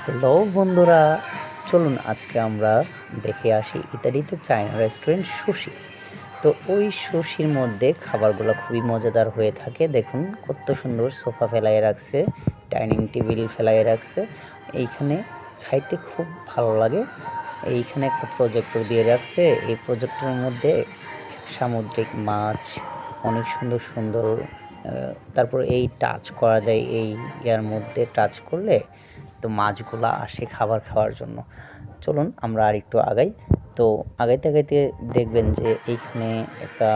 Hello বন্ধুরা, চলুন আজকে আমরা দেখে আসি ইতালিতে চায়না রেস্টুরেন্ট সুশি। তো ওই সুশির মধ্যে খাবারগুলো খুবই মজাদার হয়ে থাকে। দেখুন কত সুন্দর সোফা ফেলাইয়ে রাখছে, ডাইনিং টেবিল ফেলাইয়ে রাখছে। এইখানে খাইতে খুব ভালো লাগে। এইখানে একটা প্রজেক্টর দিয়ে রাখছে। এই প্রজেক্টরের মধ্যে সামুদ্রিক মাছ অনেক সুন্দর সুন্দর, তারপর এই টাচ করা যায়, এই ইয়ার মধ্যে টাচ করলে তো মাছগুলা আসে খাবার খাওয়ার জন্য। চলুন আমরা আরেকটু আগাই। তো আগাইতে আগাইতে দেখবেন যে এইখানে একটা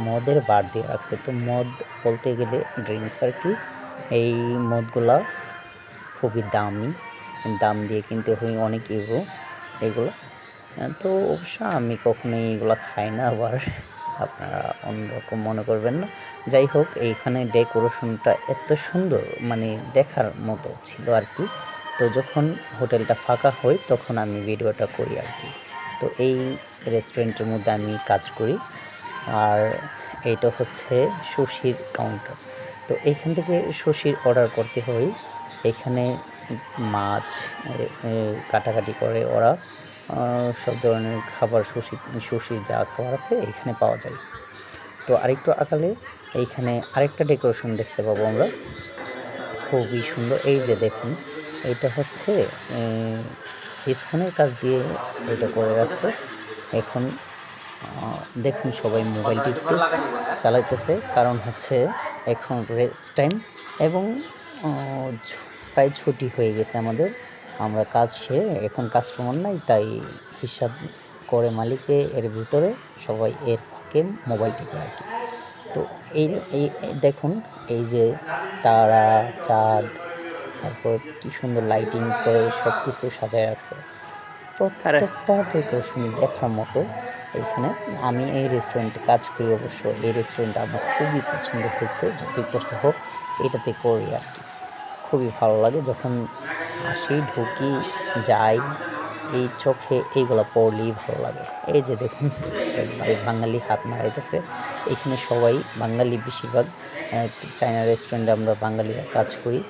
মদের বার দিয়ে রাখছে। তো মদ বলতে গেলে ড্রিঙ্কস আর কি। এই মদগুলা খুবই দামি, দাম দিয়ে কিনতে হয় অনেক ইউরো এগুলো। তো অবশ্য আমি কখনোই এগুলো খাই না, আবার আপনারা অন্যরকম মনে করবেন না। যাই হোক, এইখানে ডেকোরেশনটা এত সুন্দর, মানে দেখার মতো ছিল আর কি। তো যখন হোটেলটা ফাঁকা হয় তখন আমি ভিডিওটা করি আর কি। তো এই রেস্টুরেন্টের মধ্যে আমি কাজ করি। আর এইটা হচ্ছে সুশির কাউন্টার। তো এইখান থেকে সুশির অর্ডার করতে হয়। এখানে মাছ কাটাকাটি করে ওরা, সব ধরনের খাবার সুশির যা খাবার আছে এইখানে পাওয়া যায়। তো আরেকটু আগালে এইখানে আরেকটা ডেকোরেশন দেখতে পাবো আমরা, খুবই সুন্দর। এই যে দেখুন, এইটা হচ্ছে জিপসানের কাজ দিয়ে এটা করে রাখছে। এখন দেখুন সবাই মোবাইল চালাইতেছে, কারণ হচ্ছে এখন রেস্ট টাইম এবং প্রায় ছুটি হয়ে গেছে আমাদের। আমরা কাজ সেরে এখন কাস্টমার নাই, তাই হিসাব করে মালিকে এর ভিতরে সবাই এর ফাঁকে মোবাইল টিপে আর কি। তো এই এই দেখুন, এই যে তারা, চাঁদ, তারপর কি সুন্দর লাইটিং করে সব কিছু সাজায় রাখছে। প্রত্যেকটা ডেকোরেশন দেখার মতো এইখানে। আমি এই রেস্টুরেন্টে কাজ করি, অবশ্য এই রেস্টুরেন্টটা আমার খুবই পছন্দ হয়েছে। যতই কষ্ট হোক এটাতে করি আর কি। খুবই ভালো লাগে যখন আসি, ঢুকি, যাই, এই চোখে এইগুলো পড়লেই ভালো লাগে। এই যে দেখুন, এক ভাই বাঙালি হাত নাড়াইতেছে। এখানে সবাই বাঙালি, বেশিরভাগ চায়না রেস্টুরেন্টে আমরা বাঙালিরা কাজ করি।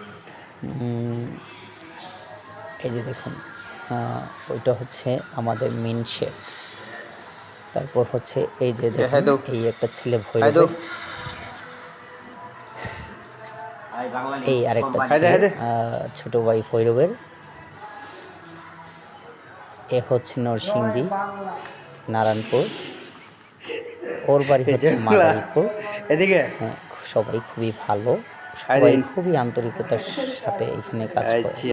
এই যে দেখুন, ওইটা হচ্ছে আমাদের মেন শেফ। তারপর হচ্ছে এই যে দেখুন, এই একটা ছেলে ভৈরবের, এই আরেকটা ছেলে ছোট ভাই ভৈরবের। এ হচ্ছে নরসিংদী, নারায়ণপুর, ওর বাড়ি হচ্ছে মাদারীপুর। হ্যাঁ, সবাই খুবই ভালো, সবাই খুবই আন্তরিকতার সাথে এখানে কাজ করে।